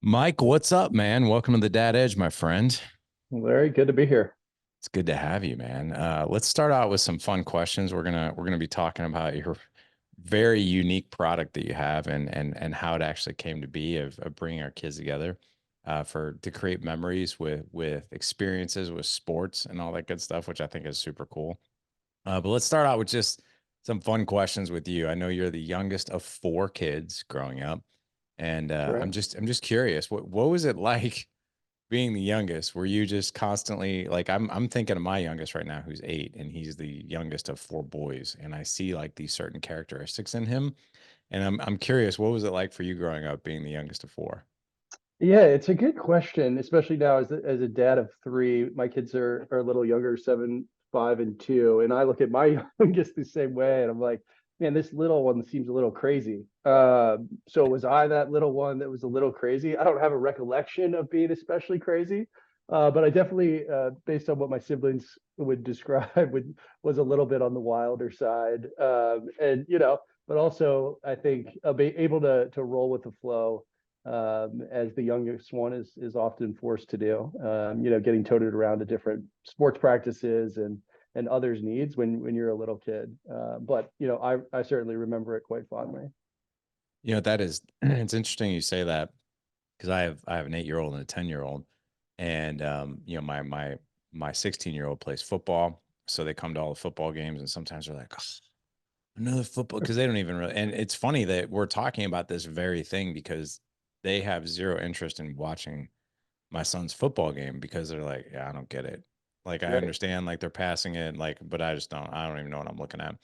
Mike, what's up, man? Welcome to the Dad Edge, my friend. Larry, good to be here. It's good to have you, man. Let's start out with some fun questions. We're gonna be talking about your very unique product that you have and how it actually came to be of bringing our kids together for to create memories with experiences with sports and all that good stuff, which I think is super cool. But let's start out with just some fun questions with you. I know you're the youngest of four kids growing up, and I'm Correct. just curious, what was it like being the youngest? Were you just constantly like I'm thinking of my youngest right now who's 8 and he's the youngest of four boys and I see like these certain characteristics in him and I'm curious, what was it like for you growing up being the youngest of four? Yeah, it's a good question, especially now as a dad of three. My kids are a little younger, 7, 5, and 2, and I look at my youngest the same way, and I'm like, man, this little one seems a little crazy. So was I that little one that was a little crazy? I don't have a recollection of being especially crazy, but I definitely, based on what my siblings would describe, was a little bit on the wilder side, and but also I think be able to roll with the flow as the youngest one is often forced to do. Getting toted around to different sports practices and others' needs when you're a little kid. But I certainly remember it quite fondly. That is it's interesting you say that because I have an 8-year-old and a 10-year-old and my 16-year-old plays football, so they come to all the football games and sometimes they're like, "Oh, another football," because they don't even really. And it's funny that we're talking about this very thing because they have zero interest in watching my son's football game because they're like, yeah, I don't get it. Like I Right. understand like they're passing it, like, but I don't even know what I'm looking at.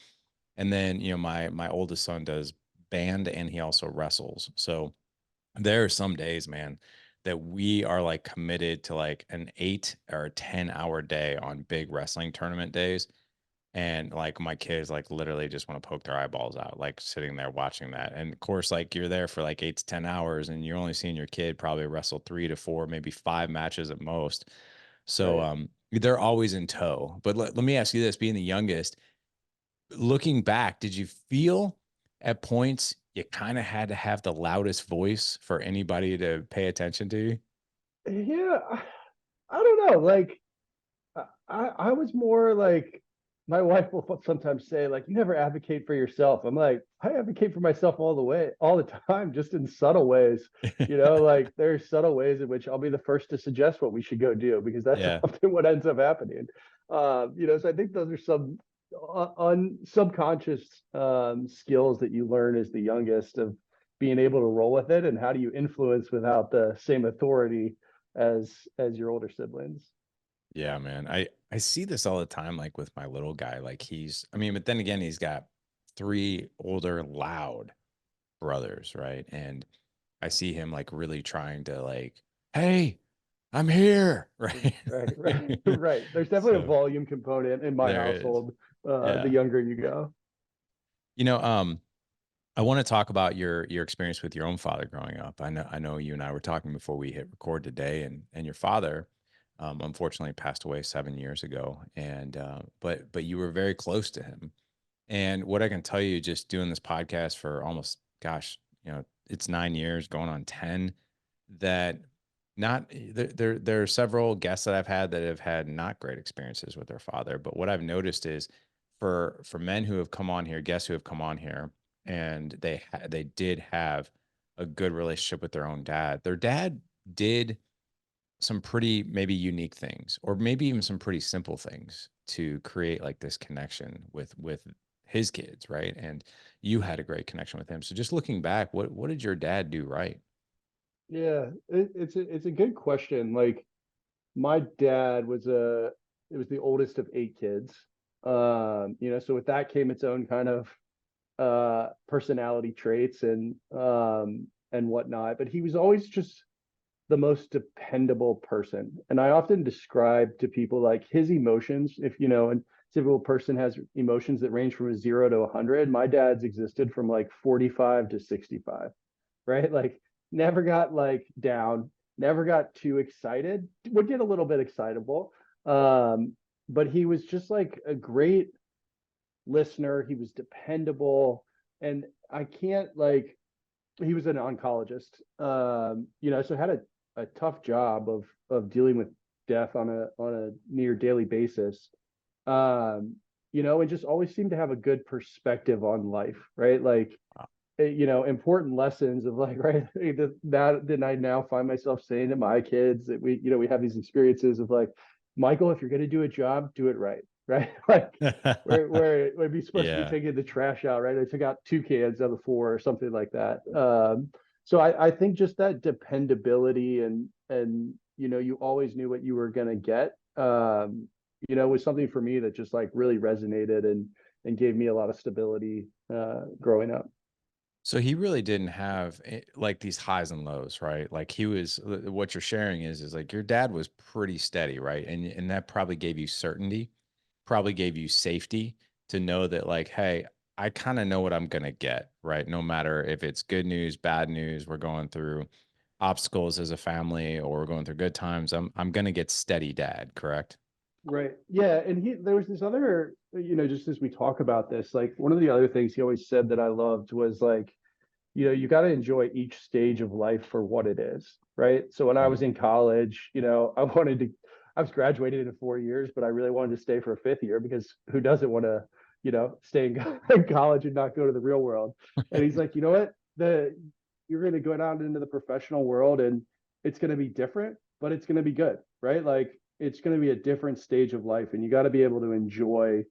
And then, my oldest son does band and he also wrestles. So there are some days, man, that we are like committed to like an 8 or 10 hour day on big wrestling tournament days, and like my kids like literally just want to poke their eyeballs out like sitting there watching that. And of course like you're there for like 8 to 10 hours and you're only seeing your kid probably wrestle 3 to 4, maybe 5 matches at most. So Right. they're always in tow. But let me ask you this, being the youngest, looking back, did you feel at points you kind of had to have the loudest voice for anybody to pay attention to you? Yeah, I don't know. Like I was more like my wife will sometimes say like you never advocate for yourself. I'm like I advocate for myself all the time, just in subtle ways. Like there's subtle ways in which I'll be the first to suggest what we should go do because that's Yeah. often what ends up happening. So I think those are some subconscious skills that you learn as the youngest of being able to roll with it and how do you influence without the same authority as your older siblings. Yeah, man. I see this all the time, like with my little guy. Like I mean, but then again, he's got three older, loud brothers, right? And I see him like really trying to like, hey, I'm here, right? Right. Right. There's definitely a So volume component in my there is. household, the Yeah. younger you go. You know, um, I want to talk about your experience with your own father growing up. I know you and I were talking before we hit record today, and your father, unfortunately, passed away 7 years ago. And but you were very close to him. And what I can tell you, just doing this podcast for almost, gosh, it's 9 years, going on 10, that not there are several guests that I've had that have had not great experiences with their father. But what I've noticed is for men who have come on here, guests who have come on here, and they did have a good relationship with their own dad. Their dad did some pretty maybe unique things, or maybe even some pretty simple things to create like this connection with his kids, right? And you had a great connection with him. So just looking back, what did your dad do right? Yeah, it's a good question. Like my dad it was the oldest of 8 kids. So with that came its own kind of personality traits and whatnot. But he was always just the most dependable person. And I often describe to people like his emotions, if a typical person has emotions that range from a 0 to 100, my dad's existed from like 45 to 65, right? Like never got like down, never got too excited, would get a little bit excitable. But he was just like a great listener. He was dependable. And I can't like he was an oncologist. So had a tough job of dealing with death on a near daily basis. And just always seemed to have a good perspective on life, right? Like, important lessons of like, right, that then I now find myself saying to my kids that we have these experiences of like, Michael, if you're going to do a job, do it right, right? Like, where it would be supposed to be Yeah. taking the trash out, right? I took out 2 cans out of 4 or something like that. So I think just that dependability and you always knew what you were going to get. Was something for me that just like really resonated and gave me a lot of stability growing up. So he really didn't have like these highs and lows, right? Like he was what you're sharing is like your dad was pretty steady, right? And that probably gave you certainty, probably gave you safety to know that like, hey, I kind of know what I'm going to get, right? No matter if it's good news, bad news, we're going through obstacles as a family or we're going through good times. I'm going to get steady dad, correct? Right. Yeah. And there was this other, just as we talk about this, like one of the other things he always said that I loved was like, you got to enjoy each stage of life for what it is. Right. So when I Mm. was in college, I was graduated in 4 years, but I really wanted to stay for a fifth year because who doesn't want to, stay in college and not go to the real world? And he's like, you know what? You're going to go out into the professional world and it's going to be different, but it's going to be good. Right. Like it's going to be a different stage of life and you got to be able to enjoy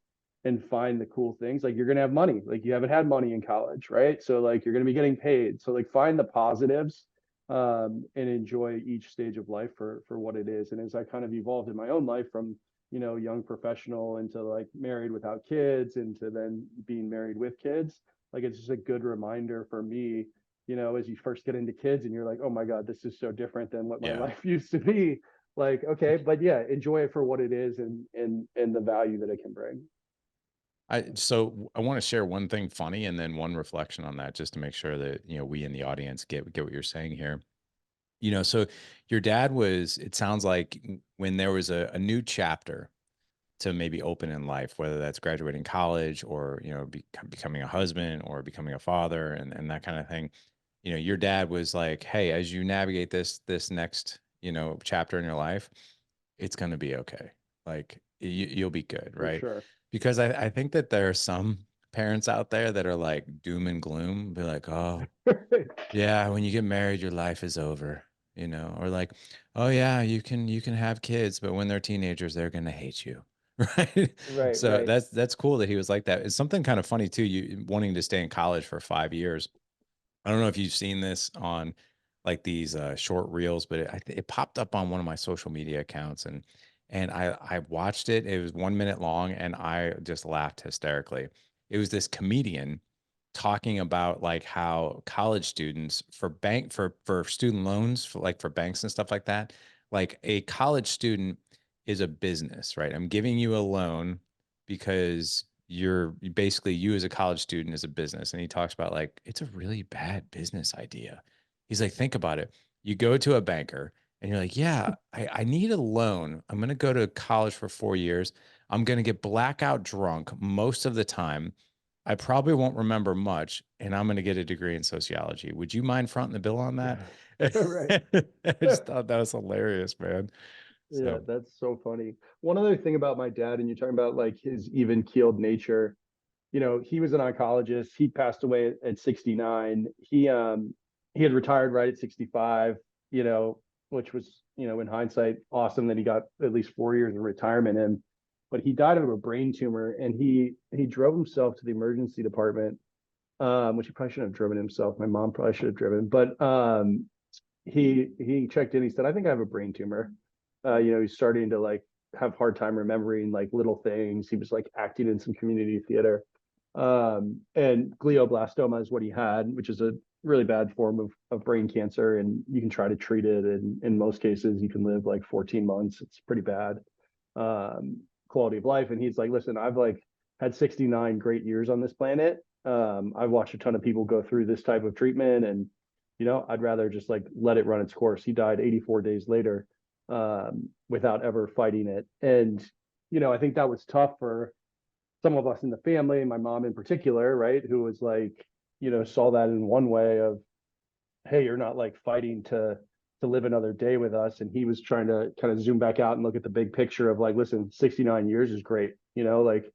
and find the cool things. Like you're going to have money, like you haven't had money in college, right? So like you're going to be getting paid. So like find the positives and enjoy each stage of life for what it is. And as I kind of evolved in my own life from young professional into like married without kids into then being married with kids, like it's just a good reminder for me, as you first get into kids and you're like, oh my god, this is so different than what my Yeah. life used to be. Like, okay, but yeah, enjoy it for what it is and the value that it can bring. So I want to share one thing funny and then one reflection on that just to make sure that, we in the audience get what you're saying here. So your dad was, it sounds like when there was a new chapter to maybe open in life, whether that's graduating college or, becoming a husband or becoming a father and that kind of thing. Your dad was like, hey, as you navigate this next, chapter in your life, it's going to be okay. Like you'll be good. For Right. sure. Because I think that there are some parents out there that are like doom and gloom, be like, oh, yeah, when you get married, your life is over, or like, oh yeah, you can have kids, but when they're teenagers, they're gonna hate you. Right. Right, So right. that's cool that he was like that. It's something kind of funny too, you wanting to stay in college for 5 years. I don't know if you've seen this on like these short reels, but it popped up on one of my social media accounts, and I watched it. It was 1 minute long, and I just laughed hysterically. It was this comedian talking about like how college students for student loans for like for banks and stuff like that, like a college student is a business, right? I'm giving you a loan because basically you as a college student is a business. And he talks about like it's a really bad business idea. He's like, think about it. You go to a banker and you're like, yeah, I need a loan. I'm going to go to college for 4 years. I'm going to get blackout drunk most of the time. I probably won't remember much, and I'm going to get a degree in sociology. Would you mind fronting the bill on that? Right. I just thought that was hilarious, man. Yeah, So, that's so funny. One other thing about my dad, and you're talking about like his even keeled nature, he was an oncologist. He passed away at 69. He had retired right at 65, which was, in hindsight, awesome that he got at least 4 years of retirement in. But he died of a brain tumor and he drove himself to the emergency department, which he probably shouldn't have driven himself. My mom probably should have driven, but he checked in. He said, I think I have a brain tumor. He's starting to like have hard time remembering like little things. He was like acting in some community theater. And glioblastoma is what he had, which is a really bad form of brain cancer. And you can try to treat it. And in most cases, you can live like 14 months. It's pretty bad quality of life. And he's like, listen, I've like had 69 great years on this planet. I've watched a ton of people go through this type of treatment and I'd rather just like let it run its course. He died 84 days later without ever fighting it. And, I think that was tough for some of us in the family, my mom in particular, right? Who was like, saw that in one way of, hey, you're not like fighting to live another day with us. And he was trying to kind of zoom back out and look at the big picture of like, listen, 69 years is great. Like,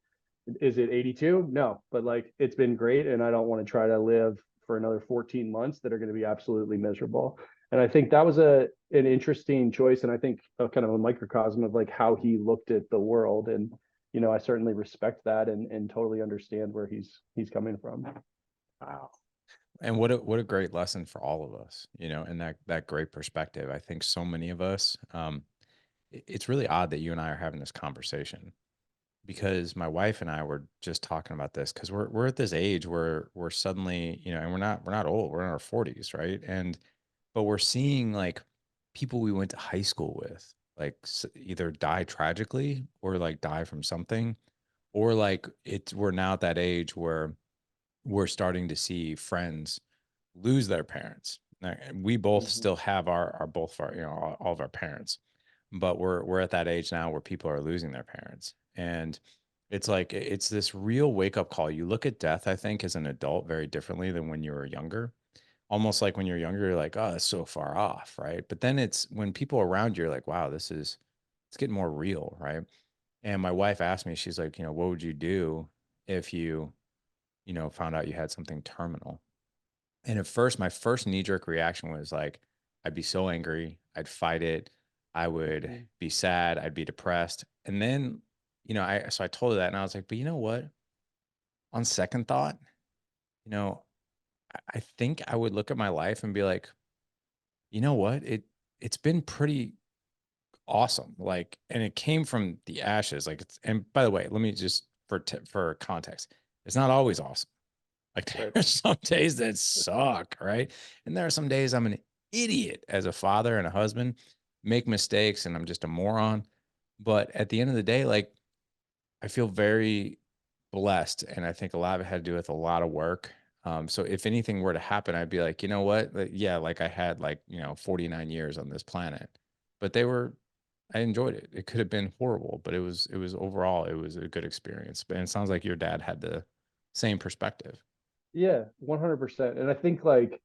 is it 82? No, but like it's been great. And I don't want to try to live for another 14 months that are going to be absolutely miserable. And I think that was an interesting choice. And I think a kind of a microcosm of like how he looked at the world. And, I certainly respect that and totally understand where he's coming from. Wow. And what a great lesson for all of us, and that great perspective. I think so many of us, it's really odd that you and I are having this conversation because my wife and I were just talking about this because we're at this age where we're suddenly, and we're not old, we're in our 40s, right? And but we're seeing like people we went to high school with, like either die tragically or like die from something, or like we're now at that age where we're starting to see friends lose their parents. And we both Mm-hmm. still have our both of our, all of our parents, but we're at that age now where people are losing their parents. And it's like it's this real wake up call. You look at death, I think, as an adult very differently than when you were younger. Almost like when you're younger, you're like, oh, it's so far off, right? But then it's when people around you are like, wow, it's getting more real, right? And my wife asked me, she's like, what would you do if you found out you had something terminal? And at first, my first knee jerk reaction was like, I'd be so angry. I'd fight it. I would Mm-hmm. be sad. I'd be depressed. And then, so I told her that and I was like, but you know what? On second thought, you know, I think I would look at my life and be like, you know what? It's been pretty awesome. Like, and it came from the ashes. Like and by the way, let me just for context, it's not always awesome. Like Right. there's some days that suck, right? And there are some days I'm an idiot as a father and a husband, make mistakes, and I'm just a moron. But at the end of the day, like I feel very blessed, and I think a lot of it had to do with a lot of work. So if anything were to happen, I'd be like, you know what? Like, yeah, like I had like 49 years on this planet, but I enjoyed it. It could have been horrible, but it was overall it was a good experience. But it sounds like your dad had the same perspective. Yeah, 100%. And I think like,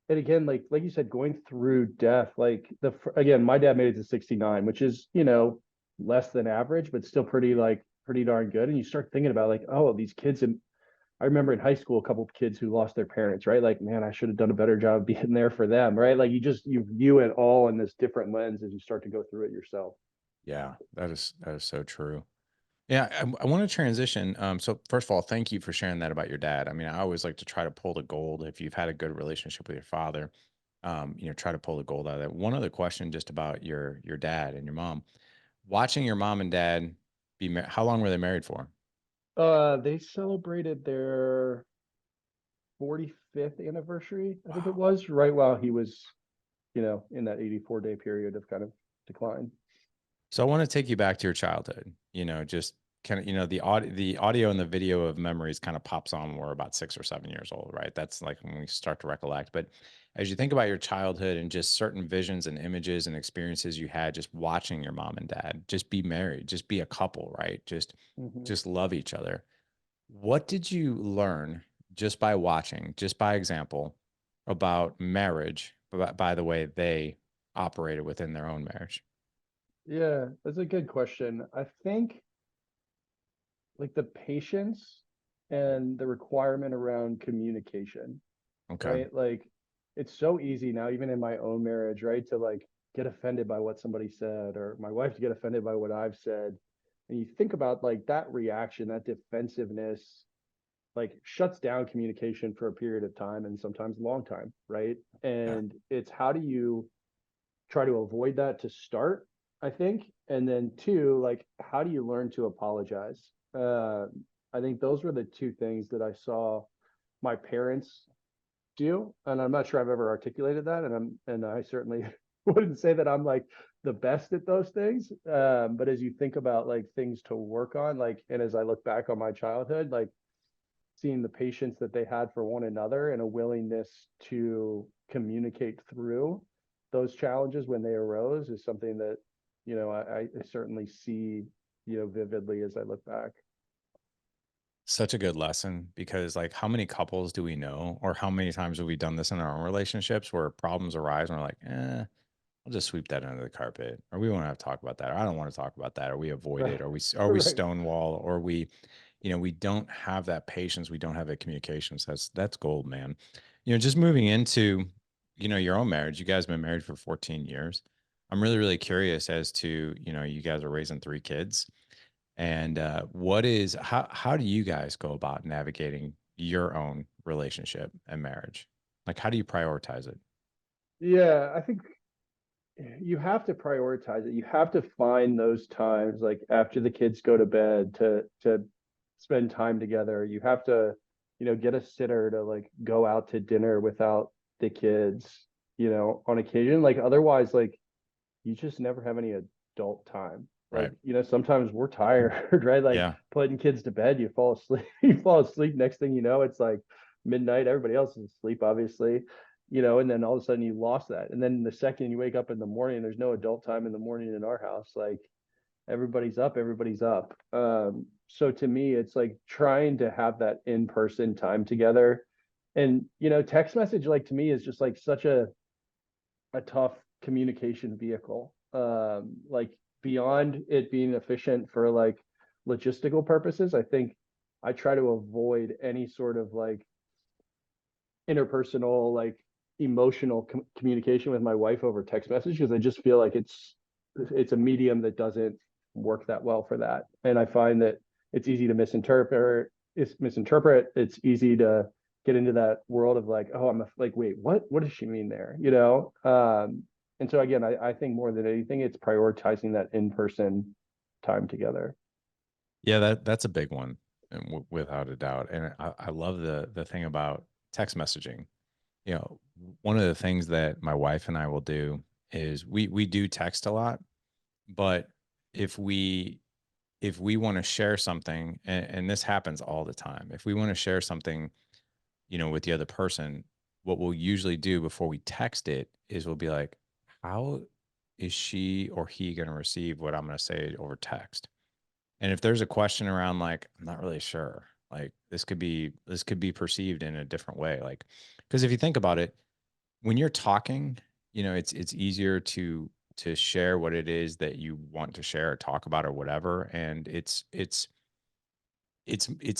and again, like you said, going through death, like again, my dad made it to 69, which is, less than average, but still pretty darn good. And you start thinking about like, oh, these kids. And I remember in high school, a couple of kids who lost their parents, right? Like, man, I should have done a better job being there for them, right? Like you view it all in this different lens as you start to go through it yourself. Yeah, that is so true. Yeah, I want to transition. So first of all, thank you for sharing that about your dad. I mean, I always like to try to pull the gold if you've had a good relationship with your father. Try to pull the gold out of that. One other question, just about your dad and your mom. Watching your mom and dad how long were they married for? They celebrated their 45th anniversary, I think it Wow. was, right while he was, in that 84-day period of kind of decline. So I want to take you back to your childhood. Just kind of, the audio and the video of memories kind of pops on when we're about 6 or 7 years old, right? That's like when we start to recollect. But as you think about your childhood and just certain visions and images and experiences you had just watching your mom and dad, just be married, just be a couple, right? Just Mhm. just love each other. What did you learn just by watching, just by example, about marriage by the way they operated within their own marriage? Yeah, that's a good question. I think like the patience and the requirement around communication, Okay. right? Like it's so easy now, even in my own marriage, right? To like get offended by what somebody said, or my wife to get offended by what I've said. And you think about like that reaction, that defensiveness, like shuts down communication for a period of time and sometimes a long time, right? Yeah. And it's how do you try to avoid that to start, I think. And then two, like how do you learn to apologize? I think those were the two things that I saw my parents do. And I'm not sure I've ever articulated that. And I certainly wouldn't say that I'm like the best at those things. But as you think about like things to work on, like, and as I look back on my childhood, like seeing the patience that they had for one another and a willingness to communicate through those challenges when they arose is something that I certainly see vividly as I look back. Such a good lesson because, like, how many couples do we know, or how many times have we done this in our own relationships where problems arise and we're like, I'll just sweep that under the carpet, or we won't have to talk about that, or I don't want to talk about that, or we avoid Right. it, or we Right. stonewall, or we don't have that patience, we don't have that communication. So that's gold, man. Just moving into, your own marriage. You guys have been married for 14 years. I'm really, really curious as to, you guys are raising 3 kids. And how do you guys go about navigating your own relationship and marriage? Like, how do you prioritize it? Yeah, I think you have to prioritize it. You have to find those times like after the kids go to bed to spend time together. You have to, get a sitter to like go out to dinner without the kids, on occasion. Like otherwise, like you just never have any adult time. Like, Right. sometimes we're tired, right? Like Yeah. putting kids to bed, you fall asleep, you fall asleep. Next thing you know, it's like midnight. Everybody else is asleep, obviously, and then all of a sudden you lost that. And then the second you wake up in the morning, there's no adult time in the morning in our house. Like everybody's up, everybody's up. So to me, it's like trying to have that in-person time together. And, text message, like to me, is just like such a tough communication vehicle. Like beyond it being efficient for like logistical purposes, I think I try to avoid any sort of like interpersonal, like emotional communication with my wife over text message because I just feel like it's a medium that doesn't work that well for that. And I find that it's easy to misinterpret. It's easy to get into that world of like, oh, like, wait, what does she mean there? And so again, I think more than anything, it's prioritizing that in-person time together. Yeah, that's a big one, and without a doubt. And I love the thing about text messaging. One of the things that my wife and I will do is we do text a lot, but if we if we want to share something, and this happens all the time, if we want to share something, with the other person, what we'll usually do before we text it is we'll be like, how is she or he going to receive what I'm going to say over text? And if there's a question around like, I'm not really sure, like this could be perceived in a different way. Like, because if you think about it, when you're talking, it's easier to share what it is that you want to share or talk about or whatever. And it's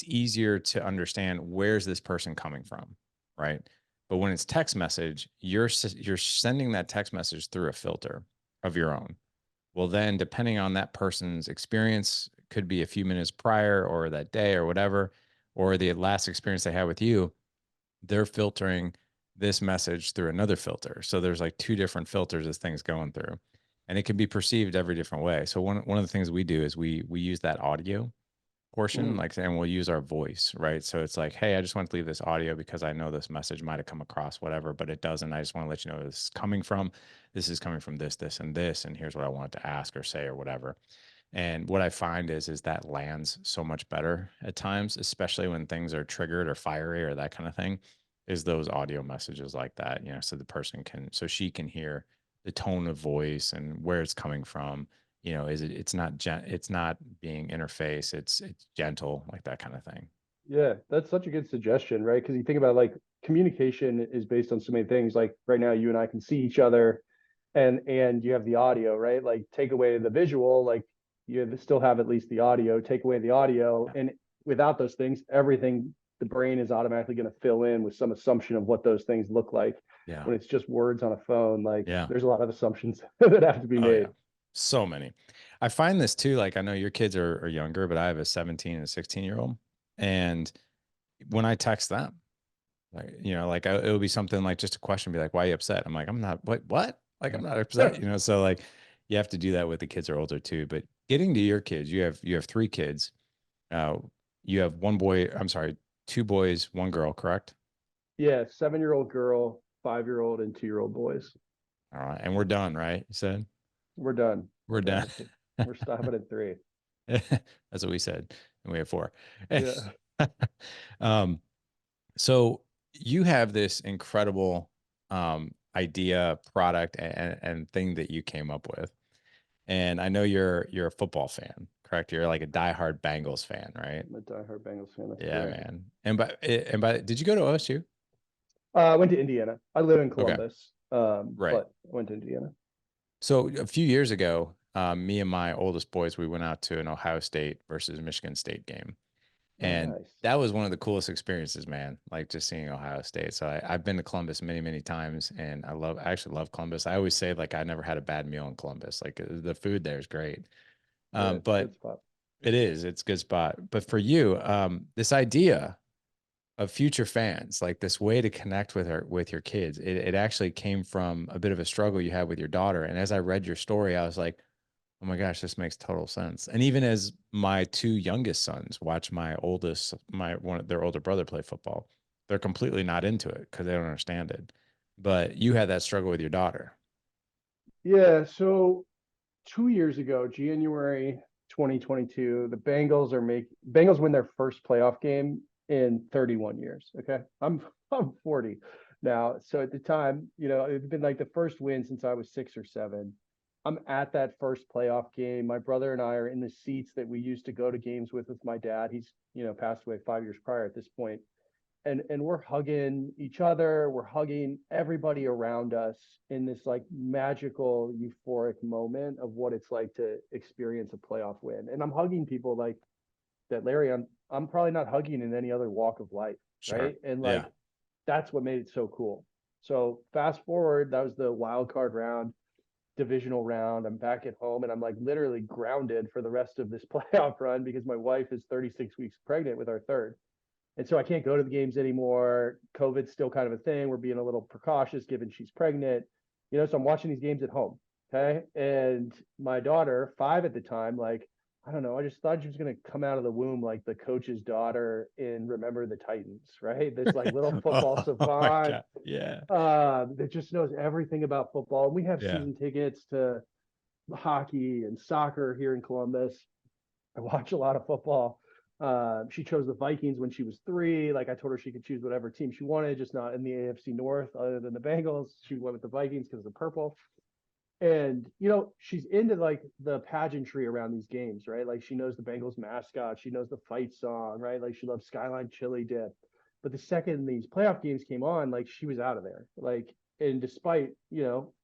easier to understand where's this person coming from, right? But when it's text message, you're sending that text message through a filter of your own. Well, then depending on that person's experience, could be a few minutes prior or that day or whatever, or the last experience they had with you, they're filtering this message through another filter. So there's like two different filters this thing's going through. And it can be perceived every different way. So one of the things we do is we use that audio portion, Mm, like, and we'll use our voice, right? So it's like, hey, I just want to leave this audio because I know this message might have come across whatever, but it doesn't. I just want to let you know where this is coming from. This is coming from this, and this, and here's what I wanted to ask or say or whatever. And what I find is that lands so much better at times, especially when things are triggered or fiery or that kind of thing, is those audio messages like that, so the person can, so she can hear the tone of voice and where it's coming from. It's not being interface, it's gentle, like that kind of thing. yeah, that's such a good suggestion, right? Because you think about like communication is based on so many things. Like right now, you and I can see each other, and you have the audio, right? Like take away the visual, like still have at least the audio. Take away the audio, Yeah. and without those things, everything the brain is automatically going to fill in with some assumption of what those things look like. Yeah. When it's just words on a phone, like Yeah. there's a lot of assumptions that have to be Oh yeah. made. So many. I find this too, like I know your kids are younger, but I have a 17 and a 16-year-old. And when I text them, like, like it'll be something like just a question, be like, why are you upset? I'm like, I'm not, what? Like, I'm not upset, So like, you have to do that with the kids are older too. But getting to your kids, you have 3 kids. Uh, you have one boy, I'm sorry, 2 boys, 1 girl, correct? Yeah, 7-year-old girl, 5-year-old, and 2-year-old boys. All right. And we're done, right? You said We're done. We're we're done. done. We're stopping at three. That's what we said. And we have 4. Yeah. um, So you have this incredible idea, product, and thing that you came up with. And I know you're a football fan, correct? You're like a diehard Bengals fan, right? I'm a diehard Bengals fan. That's Yeah, correct. man. And by did you go to OSU? I went to Indiana. I live in Okay, Columbus, right. but I went to Indiana. So a few years ago, me and my oldest boys, we went out to an Ohio State versus Michigan State game. Oh, And nice. that was one of the coolest experiences, man. Like just seeing Ohio State. So I've been to Columbus many, many times, and I actually love Columbus. I always say like I never had a bad meal in Columbus. Like the food there is great. Yeah, it's a But good spot. it's a good spot. But for you, this idea of future fans, like this way to connect with your kids, it actually came from a bit of a struggle you had with your daughter. And as I read your story, I was like, oh my gosh, this makes total sense. And even as my two youngest sons watch my one of their older brother play football, they're completely not into it because they don't understand it. But you had that struggle with your daughter. Yeah, so 2 years ago, January 2022, the Bengals win their first playoff game in 31 years. Okay. I'm 40 now. So at the time, it's been like the first win since I was 6 or 7. I'm at that first playoff game. My brother and I are in the seats that we used to go to games with my dad. He's, passed away 5 years prior at this point, and we're hugging each other, we're hugging everybody around us in this like magical euphoric moment of what it's like to experience a playoff win. And I'm hugging people like that, Larry, I'm probably not hugging in any other walk of life, Sure. right? And Yeah. like that's what made it so cool. So fast forward, that was the wild card round, divisional round. I'm back at home and I'm like literally grounded for the rest of this playoff run because my wife is 36 weeks pregnant with our third. And so I can't go to the games anymore. COVID's still kind of a thing. We're being a little precautious given she's pregnant, so I'm watching these games at home. Okay. And my daughter, 5 at the time, like, I don't know, I just thought she was going to come out of the womb like the coach's daughter in Remember the Titans, right? This like little football Oh my savant God. Yeah. that just knows everything about football. And we have Yeah. season tickets to hockey and soccer here in Columbus. I watch a lot of football. She chose the Vikings when she was 3. Like I told her she could choose whatever team she wanted, just not in the AFC North other than the Bengals. She went with the Vikings because of the purple. And she's into like the pageantry around these games, right? Like she knows the Bengals mascot, she knows the fight song, right? Like she loves Skyline chili dip. But the second these playoff games came on, like she was out of there. Like, and despite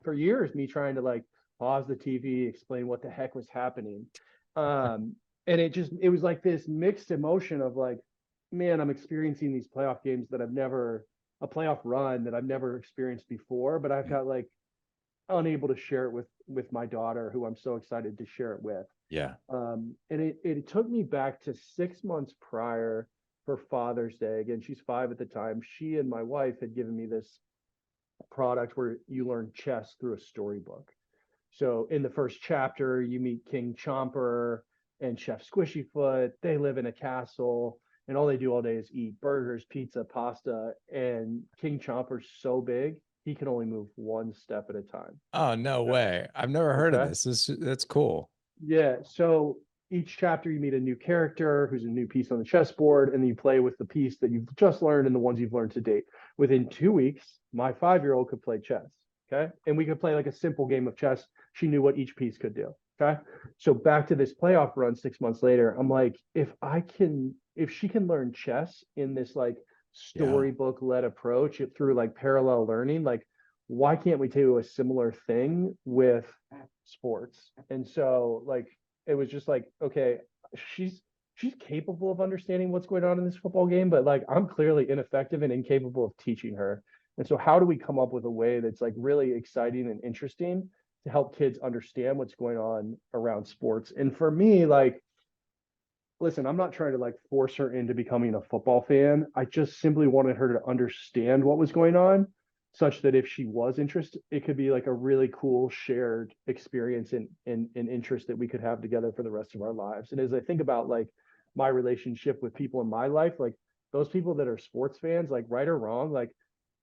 for years me trying to like pause the TV, explain what the heck was happening, and it was like this mixed emotion of like, man, I'm experiencing these playoff games that I've never a playoff run that I've never experienced before, but I've got like unable to share it with my daughter, who I'm so excited to share it with. Yeah. And it took me back to 6 months prior for Father's Day. Again, she's 5 at the time. She and my wife had given me this product where you learn chess through a storybook. So in the first chapter, you meet King Chomper and Chef Squishyfoot. They live in a castle, and all they do all day is eat burgers, pizza, pasta. And King Chomper's so big, he can only move one step at a time. Oh, no Okay. way. I've never heard of Okay. this. That's cool. Yeah. So each chapter, you meet a new character who's a new piece on the chessboard, and then you play with the piece that you've just learned and the ones you've learned to date. Within 2 weeks, my 5-year-old could play chess. Okay. And we could play like a simple game of chess. She knew what each piece could do. Okay. So back to this playoff run 6 months later, I'm like, if she can learn chess in this like Yeah. storybook led approach through like parallel learning, like, why can't we do a similar thing with sports? And so like it was just like, okay, she's she's capable of understanding what's going on in this football game, but like I'm clearly ineffective and incapable of teaching her. And so how do we come up with a way that's like really exciting and interesting to help kids understand what's going on around sports? And for me, like, listen, I'm not trying to like force her into becoming a football fan. I just simply wanted her to understand what was going on, such that if she was interested, it could be like a really cool shared experience and interest that we could have together for the rest of our lives. And as I think about like my relationship with people in my life, like those people that are sports fans, like right or wrong, like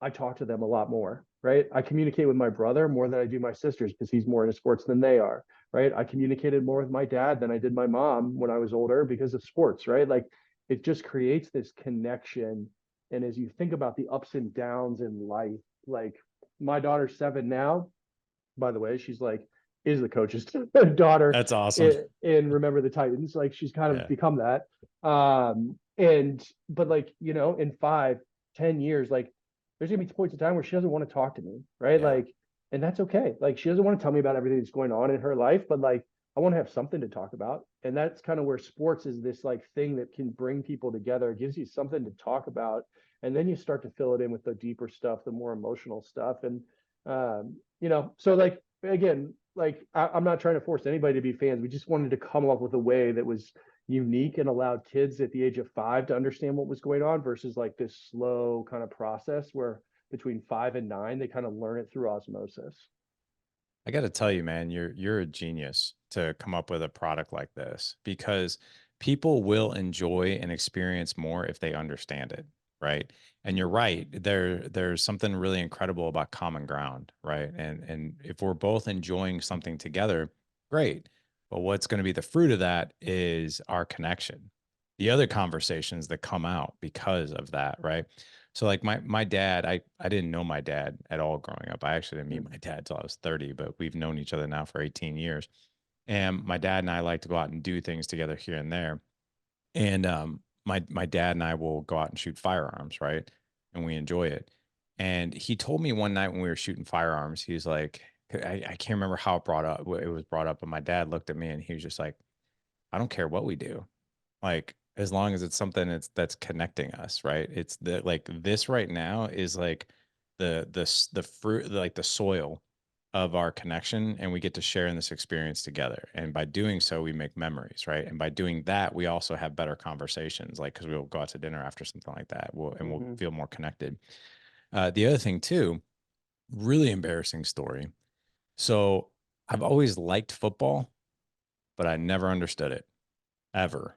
I talk to them a lot more, right? I communicate with my brother more than I do my sisters because he's more into sports than they are, right? I communicated more with my dad than I did my mom when I was older because of sports, right? Like it just creates this connection. And as you think about the ups and downs in life, like my daughter's 7 now, by the way, she's like is the coach's daughter That's awesome. in Remember the Titans. Like she's kind of Yeah. become that. And but like, you know, in 5, 10 years, like there's gonna be points in time where she doesn't want to talk to me, right? Yeah. Like, and that's okay. Like she doesn't want to tell me about everything that's going on in her life, but like I want to have something to talk about. And that's kind of where sports is this like thing that can bring people together. It gives you something to talk about. And then you start to fill it in with the deeper stuff, the more emotional stuff. And you know, so like again, like I'm not trying to force anybody to be fans. We just wanted to come up with a way that was unique and allowed kids at the age of 5 to understand what was going on versus like this slow kind of process where between 5 and 9 they kind of learn it through osmosis. I got to tell you, man, you're a genius to come up with a product like this because people will enjoy and experience more if they understand it, right? And you're right, there's something really incredible about common ground, right? And if we're both enjoying something together, great. But what's going to be the fruit of that is our connection. The other conversations that come out because of that, right? So like my dad, I didn't know my dad at all growing up. I actually didn't meet my dad till I was 30, but we've known each other now for 18 years. And my dad and I like to go out and do things together here and there. And my dad and I will go out and shoot firearms, right? And we enjoy it. And he told me one night when we were shooting firearms, he's like, I can't remember how it was brought up, but my dad looked at me and he was just like, I don't care what we do. Like as long as it's something that's connecting us, right? It's the like this right now is like the fruit, like the soil of our connection, and we get to share in this experience together. And by doing so, we make memories, right? And by doing that, we also have better conversations, like because we'll go out to dinner after something like that, we'll Mm-hmm. feel more connected. The other thing too, really embarrassing story. So I've always liked football, but I never understood it ever.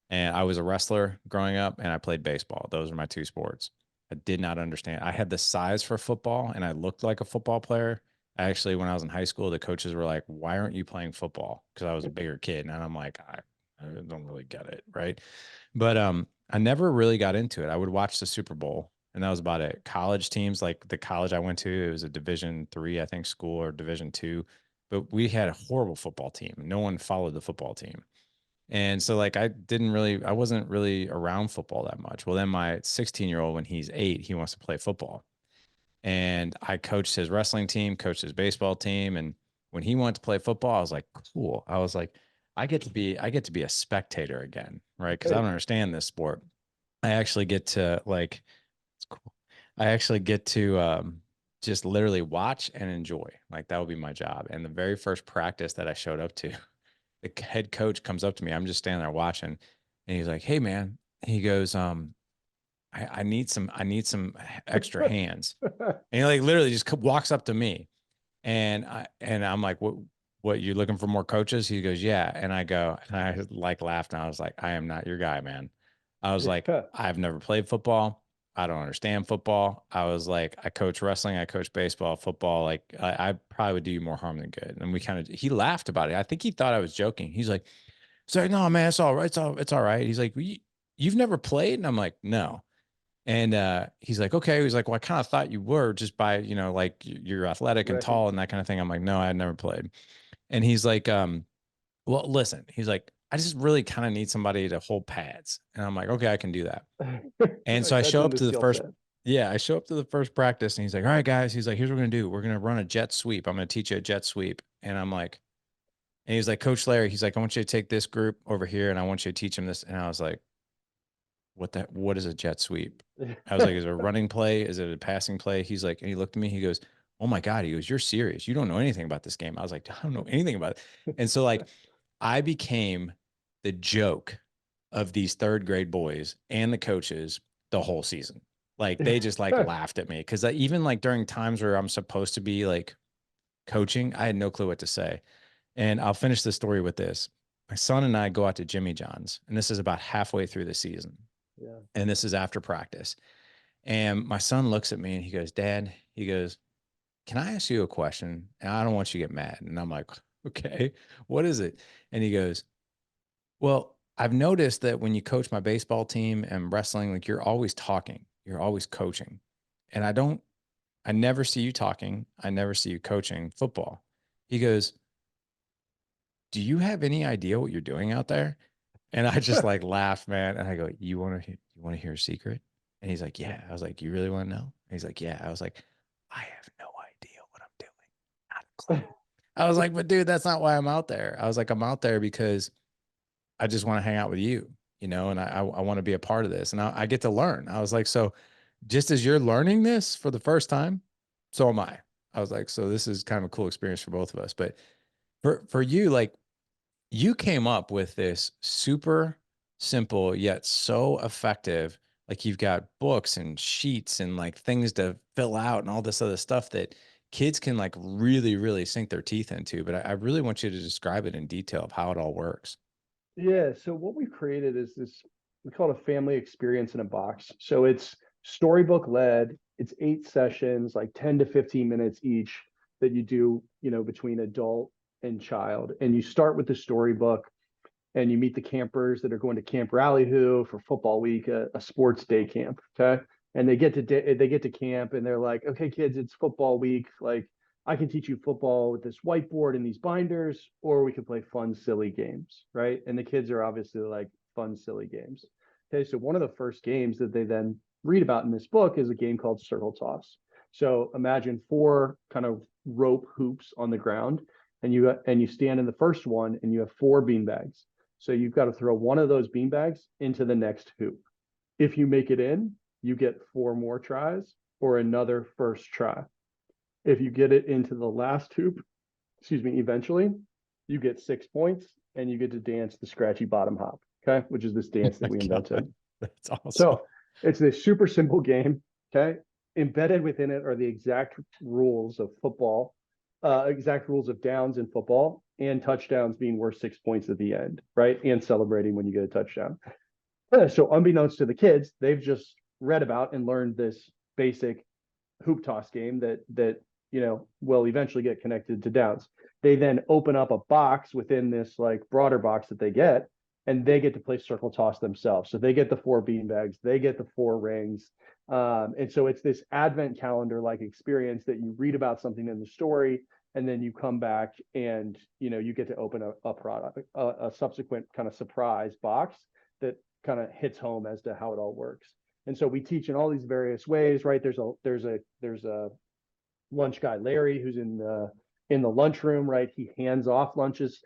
And I was a wrestler growing up and I played baseball. Those are my two sports. I did not understand. I had the size for football and I looked like a football player. Actually, when I was in high school, the coaches were like, "Why aren't you playing football?" Because I was a bigger kid. And I'm like, I don't really get it. Right. But I never really got into it. I would watch the Super Bowl and that was about it. College teams, like the college I went to, it was a Division 3, I think, school or Division 2. But we had a horrible football team. No one followed the football team. And so like I wasn't really around football that much. Well, then my 16-year-old, when he's 8, he wants to play football. And I coached his wrestling team, coached his baseball team. And when he wanted to play football, I was like, cool. I was like, I get to be a spectator again, right? Because I don't understand this sport. I actually get to like it's cool. I actually get to just literally watch and enjoy. Like that would be my job. And the very first practice that I showed up to, the head coach comes up to me. I'm just standing there watching, and he's like, "Hey, man," he goes, I need some extra hands." And he like literally just walks up to me, and I'm like, what? You looking for more coaches?" He goes, "Yeah," and I go, and I like laughed, and I was like, "I am not your guy, man." I was like, Yeah. "I've never played football. I don't understand football." I was like, "I coach wrestling, I coach baseball, football. Like, I probably would do you more harm than good." And we kind of he laughed about it. I think he thought I was joking. He's like, "No, man, it's all right. It's all right." He's like, "You've never played?" And I'm like, "No." And he's like, "Okay." He's like, "Well, I kind of thought you were just by, like you're athletic and Right. tall and that kind of thing." I'm like, "No, I had never played." And he's like, "Well, listen," he's like, "I just really kind of need somebody to hold pads." And I'm like, "Okay, I can do that." And so I That's show in up the to the skill first, set. yeah, I show up to the first practice and he's like, "All right, guys." He's like, "Here's what we're going to do. We're going to run a jet sweep. I'm going to teach you a jet sweep." And I'm like, and he's like, "Coach Larry," he's like, "I want you to take this group over here and I want you to teach them this." And I was like, what is a jet sweep? I was like, "Is it a running play? Is it a passing play?" He's like, and he looked at me, he goes, "Oh my God." He goes, "You're serious. You don't know anything about this game." I was like, "I don't know anything about it." And so like I became the joke of these third grade boys and the coaches the whole season. Like they just like laughed at me because even like during times where I'm supposed to be like coaching, I had no clue what to say. And I'll finish the story with this. My son and I go out to Jimmy John's, and this is about halfway through the season. Yeah. And this is after practice. And my son looks at me and he goes, "Dad," he goes, "can I ask you a question? And I don't want you to get mad." And I'm like, "Okay, what is it?" And he goes, "Well, I've noticed that when you coach my baseball team and wrestling, like you're always talking, you're always coaching. And I never see you talking. I never see you coaching football." He goes, do you have any idea what you're doing out there? And I just like laugh, man. And I go, you want to hear a secret? And he's like, yeah. I was like, you really want to know? And he's like, yeah. I was like, I have no idea what I'm doing. Not a clue. I was like, but dude, that's not why I'm out there. I was like, I'm out there because I just want to hang out with you, and I want to be a part of this. And I get to learn. I was like, so just as you're learning this for the first time, so am I. I was like, so this is kind of a cool experience for both of us. But for you, like you came up with this super simple yet so effective. Like you've got books and sheets and like things to fill out and all this other stuff that kids can like really, really sink their teeth into. But I really want you to describe it in detail of how it all works. Yeah, so what we've created is this, we call it a family experience in a box. So it's storybook led, it's 8 sessions, like 10 to 15 minutes each that you do, between adult and child. And you start with the storybook and you meet the campers that are going to Camp Rallyhoo for football week, a sports day camp. Okay. And they get to camp and they're like, okay, kids, it's football week. Like I can teach you football with this whiteboard and these binders, or we could play fun, silly games. Right. And the kids are obviously like fun, silly games. Okay. So one of the first games that they then read about in this book is a game called Circle Toss. So imagine four kind of rope hoops on the ground, and you stand in the first one and you have four beanbags. So you've got to throw one of those beanbags into the next hoop. If you make it in, you get four more tries or another first try. If you get it into the last hoop, excuse me, eventually, you get 6 points and you get to dance the scratchy bottom hop, okay, which is this Oh dance that my we God, invented. that's awesome. So it's this super simple game, okay? Embedded within it are the exact rules of football, exact rules of downs in football, and touchdowns being worth 6 points at the end, right? And celebrating when you get a touchdown. So, unbeknownst to the kids, they've just read about and learned this basic hoop toss game that will eventually get connected to downs. They then open up a box within this like broader box that they get, and they get to play circle toss themselves. So they get the four beanbags, they get the four rings, and so it's this advent calendar like experience that you read about something in the story, and then you come back and you get to open a product, a subsequent kind of surprise box that kind of hits home as to how it all works. And so we teach in all these various ways, right? There's a lunch guy, Larry, who's in the lunchroom, right? He hands out lunches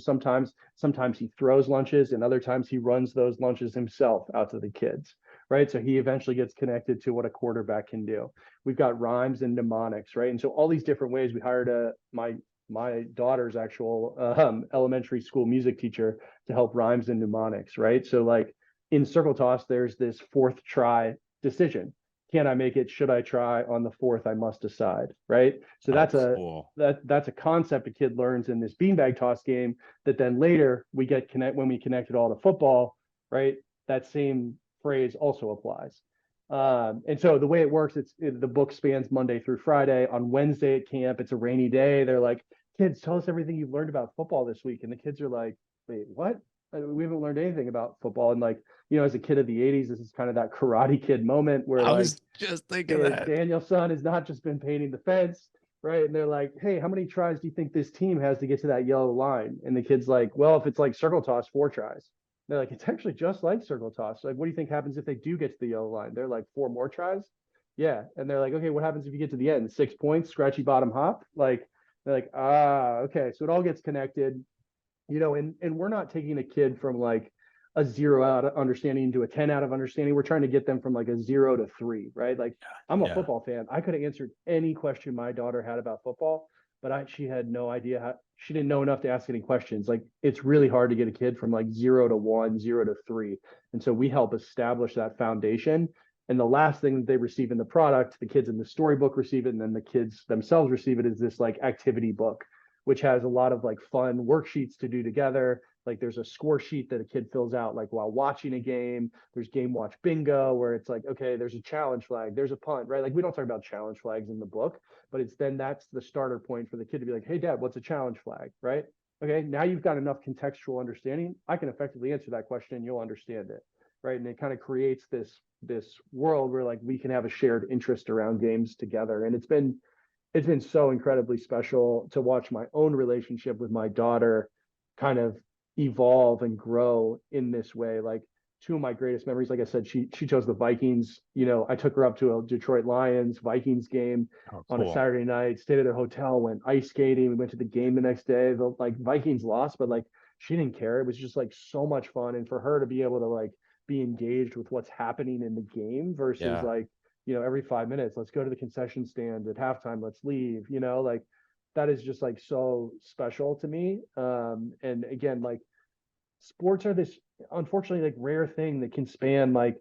sometimes. Sometimes he throws lunches, and other times he runs those lunches himself out to the kids, right? So he eventually gets connected to what a quarterback can do. We've got rhymes and mnemonics, right? And so all these different ways. We hired my daughter's actual elementary school music teacher to help rhymes and mnemonics, right? So like in circle toss, there's this fourth try decision. Can I make it? Should I try? On the fourth, I must decide, right? So Oh, that's a cool. that's a concept a kid learns in this beanbag toss game that then later we get connect when we connect it all to football, right? That same phrase also applies. And so the way it works, the book spans Monday through Friday. On Wednesday at camp, it's a rainy day. They're like, kids, tell us everything you've learned about football this week. And the kids are like, wait, what? We haven't learned anything about football. And like, as a kid of the 80s, this is kind of that Karate Kid moment where I like, was just thinking okay, that. Daniel's son has not just been painting the fence, right? And they're like, hey, how many tries do you think this team has to get to that yellow line? And the kid's like, well, if it's like circle toss, 4 tries. They're like, it's actually just like circle toss. Like, what do you think happens if they do get to the yellow line? They're like, 4 more tries. Yeah. And they're like, okay, what happens if you get to the end? 6 points, scratchy bottom hop. Like, they're like, okay. So it all gets connected, and we're not taking a kid from like a 0 out of understanding to a 10 out of understanding. We're trying to get them from like a 0 to 3, right? Like I'm a Yeah. football fan. I could have answered any question my daughter had about football, but she had no idea she didn't know enough to ask any questions. Like it's really hard to get a kid from like 0 to 1, 0 to 3. And so we help establish that foundation. And the last thing that they receive in the product, the kids in the storybook receive it, and then the kids themselves receive it, is this like activity book which has a lot of like fun worksheets to do together. Like there's a score sheet that a kid fills out like while watching a game. There's game watch bingo where it's like, okay, there's a challenge flag, there's a punt, right? Like we don't talk about challenge flags in the book, but that's the starter point for the kid to be like, hey dad, what's a challenge flag, right? Okay, now you've got enough contextual understanding. I can effectively answer that question and you'll understand it, right? And it kind of creates this world where like we can have a shared interest around games together. And it's been so incredibly special to watch my own relationship with my daughter. kind of evolve and grow in this way. Like two of my greatest memories, like I said, she chose the Vikings. You know, I took her up to a Detroit Lions Vikings game Oh, on a cool. Saturday night, stayed at a hotel, went ice skating. We went to the game the next day. The like Vikings lost, but like she didn't care. It was just like so much fun. And for her to be able to like be engaged with what's happening in the game versus Yeah. like, you know, every 5 minutes, let's go to the concession stand at halftime, let's leave, you know, like that is just like so special to me. And again, like sports are this unfortunately like rare thing that can span like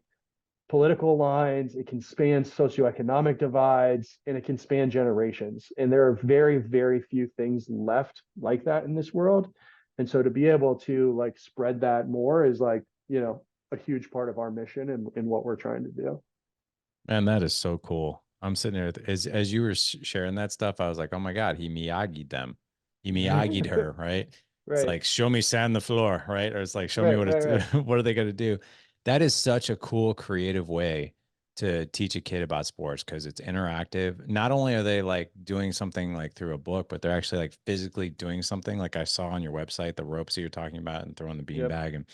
political lines, it can span socioeconomic divides, and it can span generations. And there are very, very few things left like that in this world. And so to be able to like spread that more is like, you know, a huge part of our mission and what we're trying to do. Man, that is so cool. I'm sitting there as you were sharing that stuff. I was like, oh my God, he Miyagi'd them. He Miyagi'd her, right? It's Right, like, show me sand the floor, right? Or it's like, show me right, what right, right. what are they going to do? That is such a cool, creative way to teach a kid about sports because it's interactive. Not only are they like doing something like through a book, but they're actually like physically doing something like I saw on your website, the ropes that you're talking about and throwing the Yep. beanbag. And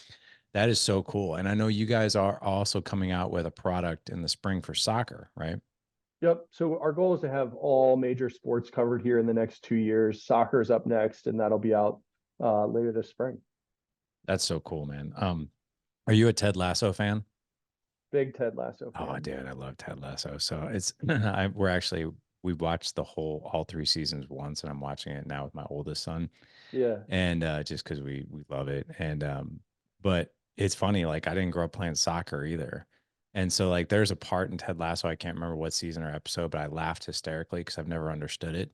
that is so cool. And I know you guys are also coming out with a product in the spring for soccer, right? Yep. So our goal is to have all major sports covered here in the next 2 years. Soccer is up next, and that'll be out later this spring. That's so cool, man. Are you a Ted Lasso fan? Big Ted Lasso Oh, fan. dude, I love Ted Lasso. So it's we watched the whole all three seasons once, and I'm watching it now with my oldest son, Yeah. and just because we love it, and but it's funny, like I didn't grow up playing soccer either, and so like there's a part in Ted Lasso I can't remember what season or episode, but I laughed hysterically because I've never understood it,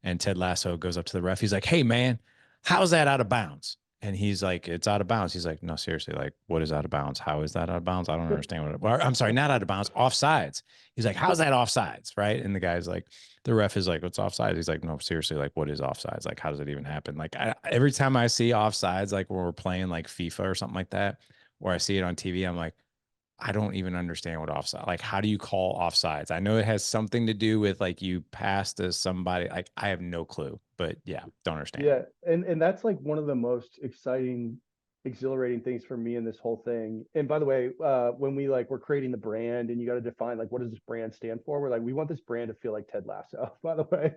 and Ted Lasso goes up to the ref, he's like, "Hey man, how's that out of bounds?" And he's like, "It's out of bounds." He's like, "No, seriously, like, what is out of bounds? How is that out of bounds? I don't understand what it, well, I'm sorry, not out of bounds, offsides." He's like, "How's that offsides?" Right? And the guy's like, the ref is like, "What's offsides?" He's like, "No, seriously, like, what is offsides? Like, how does it even happen?" Like, every time I see offsides, like when we're playing like FIFA or something like that, or I see it on TV, I'm like, I don't even understand what offside. Like, how do you call offsides? I know it has something to do with like you pass to somebody. Like, I have no clue, but yeah, don't understand it. Yeah, and that's like one of the most exciting, exhilarating things for me in this whole thing. And by the way, when we like we're creating the brand and you got to define like what does this brand stand for? We're like we want this brand to feel like Ted Lasso, by the way.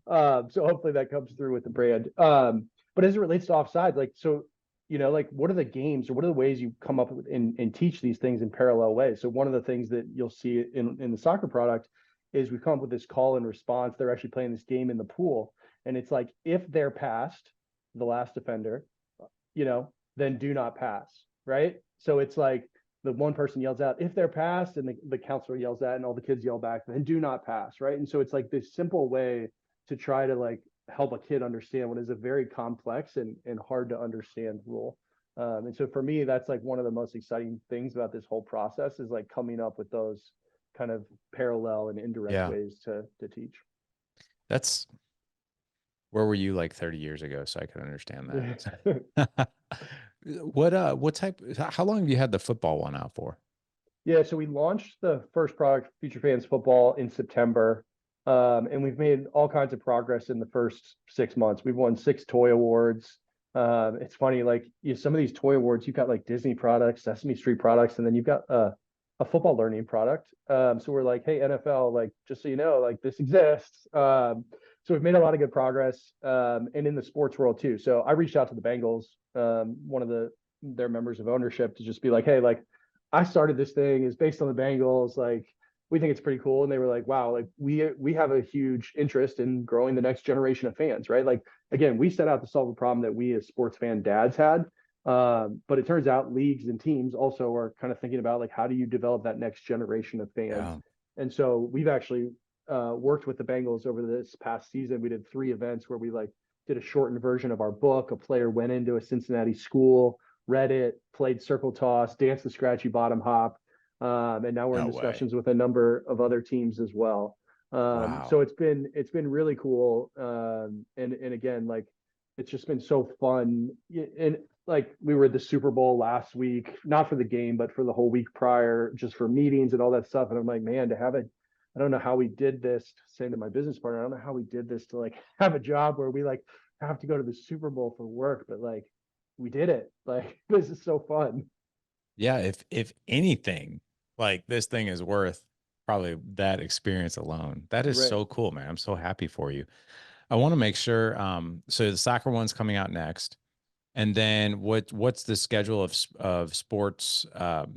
So hopefully that comes through with the brand. But as it relates to offside, like so, you know, like what are the games or what are the ways you come up with and teach these things in parallel ways? So one of the things that you'll see in the soccer product is we've come up with this call and response. They're actually playing this game in the pool and it's like, if they're past the last defender, you know, then do not pass, right? So it's like the one person yells out, if they're passed, and the counselor yells that, and all the kids yell back, then do not pass, right? And so it's like this simple way to try to like help a kid understand what is a very complex and hard to understand rule. And so for me, that's like one of the most exciting things about this whole process is like coming up with those kind of parallel and indirect Yeah, ways to teach. that's where were you like 30 years ago, so I could understand Yeah. that. What type? How long have you had the football one out for? Yeah, so we launched the first product, Future Fans Football, in September, and we've made all kinds of progress in the first 6 months. We've won 6 toy awards. It's funny, like some of these toy awards, you've got like Disney products, Sesame Street products, and then you've got a football learning product. So we're like, hey, NFL, like just so you know, like this exists. So we've made a lot of good progress, and in the sports world too. So I reached out to the Bengals, one of their members of ownership, to just be like, hey, like I started this thing is based on the Bengals. Like we think it's pretty cool. And they were like, wow, like we have a huge interest in growing the next generation of fans, right? Like again, we set out to solve a problem that we as sports fan dads had. But it turns out leagues and teams also are kind of thinking about like how do you develop that next generation of fans. Yeah. And so we've actually worked with the Bengals over this past season. We did 3 events where we like did a shortened version of our book. A player went into a Cincinnati school, read it, played circle toss, danced the scratchy bottom hop, and now we're in No way. discussions with a number of other teams as well. So Wow. it's been really cool, and again like it's just been so fun. And like we were at the Super Bowl last week, not for the game, but for the whole week prior, just for meetings and all that stuff. And I'm like, man, to have it. I don't know how we did this. Saying to my business partner, I don't know how we did this to like have a job where we like have to go to the Super Bowl for work, but like we did it. Like, this is so fun. Yeah, if anything, like this thing is worth probably that experience alone. That is Right. so cool, man. I'm so happy for you. I want to make sure so the soccer one's coming out next. And then what's the schedule of sports that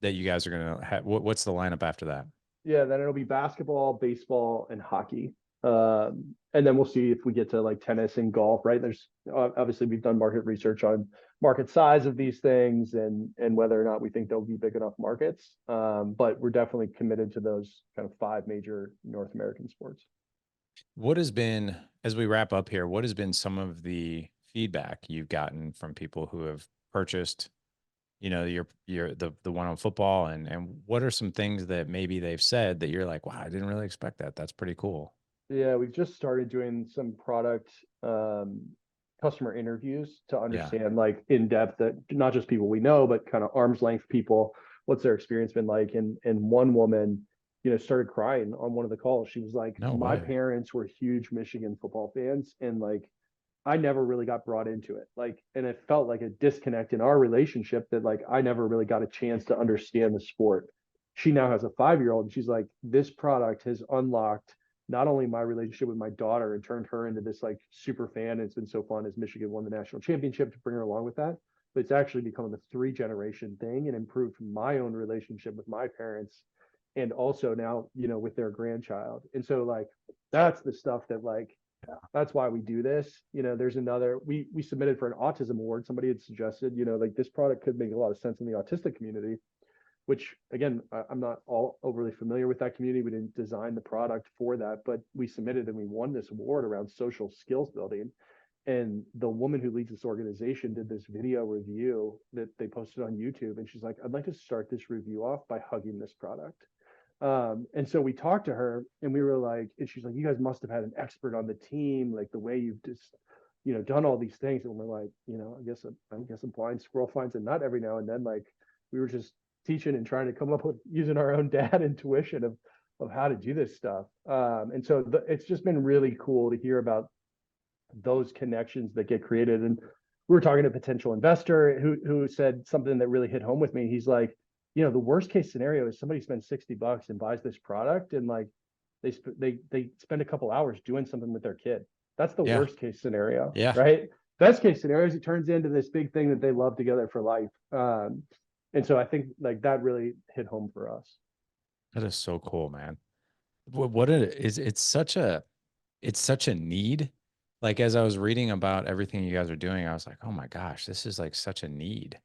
you guys are gonna have? What's the lineup after that? Yeah, then it'll be basketball, baseball, and hockey. And then we'll see if we get to like tennis and golf, right? There's obviously we've done market research on market size of these things and whether or not we think they'll be big enough markets. But we're definitely committed to those kind of five major North American sports. What has been, as we wrap up here, what has been some of the feedback you've gotten from people who have purchased, your the one on football, and what are some things that maybe they've said that you're like, wow, I didn't really expect that. That's pretty cool. Yeah, we've just started doing some product customer interviews to Yeah. understand like in depth that not just people we know, but kind of arm's length people, what's their experience been like. And one woman, started crying on one of the calls. She was like, No my way. parents were huge Michigan football fans, and like I never really got brought into it. Like, and it felt like a disconnect in our relationship that like I never really got a chance to understand the sport. She now has a 5-year-old, and she's like, this product has unlocked not only my relationship with my daughter and turned her into this like super fan. And it's been so fun as Michigan won the national championship to bring her along with that. But it's actually become a 3 generation thing and improved my own relationship with my parents and also now, with their grandchild. And so like that's the stuff that like that's why we do this. There's another we submitted for an autism award. Somebody had suggested, like this product could make a lot of sense in the autistic community, which again, I'm not all overly familiar with that community. We didn't design the product for that, but we submitted and we won this award around social skills building. And the woman who leads this organization did this video review that they posted on YouTube. And she's like, I'd like to start this review off by hugging this product. And so we talked to her and we were like, and she's like, you guys must have had an expert on the team, like the way you've just, done all these things. And we're like, I guess a blind squirrel finds a nut every now and then. Like we were just teaching and trying to come up with using our own dad intuition of how to do this stuff. And so it's just been really cool to hear about those connections that get created. And we were talking to a potential investor who said something that really hit home with me. He's like, the worst case scenario is somebody spends $60 and buys this product and like they spend a couple hours doing something with their kid. That's the Yeah. worst case scenario, Yeah. right? Best case scenario is it turns into this big thing that they love together for life. And so I think like that really hit home for us. That is so cool, man. What it is, it's such a need. Like as I was reading about everything you guys are doing, I was like, oh my gosh, this is like such a need.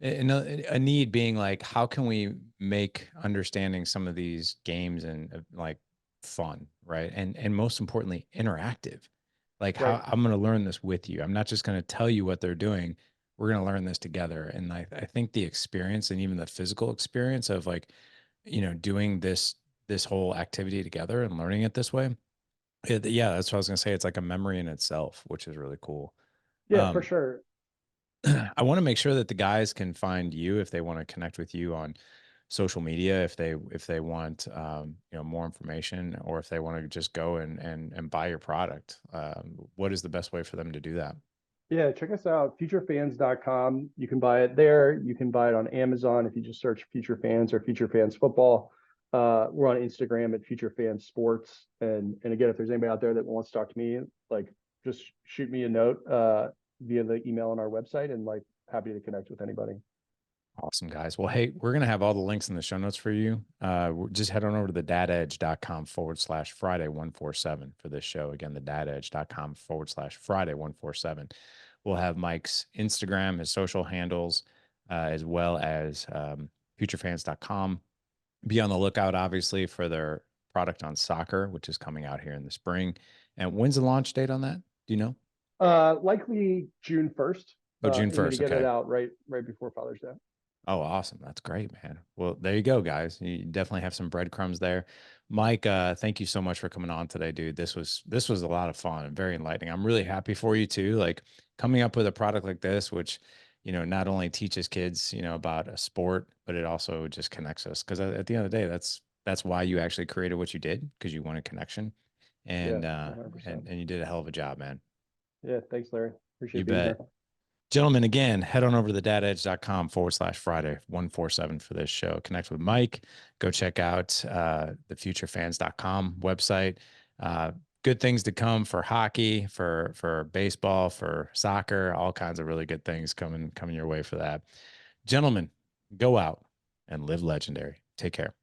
And a need being like, how can we make understanding some of these games and like fun, right? And most importantly, interactive. Like Right. how I'm going to learn this with you. I'm not just going to tell you what they're doing. We're going to learn this together. And I think the experience and even the physical experience of like, doing this whole activity together and learning it this way. Yeah, that's what I was gonna say. It's like a memory in itself, which is really cool. Yeah, for Um, sure. I want to make sure that the guys can find you if they want to connect with you on social media, if they want more information, or if they want to just go and buy your product. What is the best way for them to do that? Yeah, check us out, futurefans.com. You can buy it there. You can buy it on Amazon if you just search Future Fans or Future Fans Football. We're on Instagram at Future Fans Sports. And again, if there's anybody out there that wants to talk to me, like just shoot me a note via the email on our website and like happy to connect with anybody. Awesome, guys. Well, hey, we're going to have all the links in the show notes for you. Just head on over to the dadedge.com/Friday 147 for this show. Again, the dadedge.com/Friday 147. We'll have Mike's Instagram, his social handles, as well as futurefans.com. Be on the lookout, obviously, for their product on soccer, which is coming out here in the spring. And when's the launch date on that? Do you know? Likely June 1st. Oh, June Aiming to 1st. get it Okay. out right before Father's Day. Oh, awesome. That's great, man. Well, there you go, guys. You definitely have some breadcrumbs there. Mike, thank you so much for coming on today, dude. This was a lot of fun and very enlightening. I'm really happy for you too. Like coming up with a product like this, which, not only teaches kids, about a sport, but it also just connects us. Because at the end of the day, that's why you actually created what you did, because you wanted connection. Yeah, And 100%. and you did a hell of a job, man. Yeah, thanks, Larry. You Appreciate being here. bet. Gentlemen, again, head on over to thedadedge.com/Friday 147 for this show. Connect with Mike. Go check out thefuturefans.com website. Uh, Good things to come for hockey, for baseball, for soccer, all kinds of really good things coming your way for that. Gentlemen, go out and live legendary. Take care.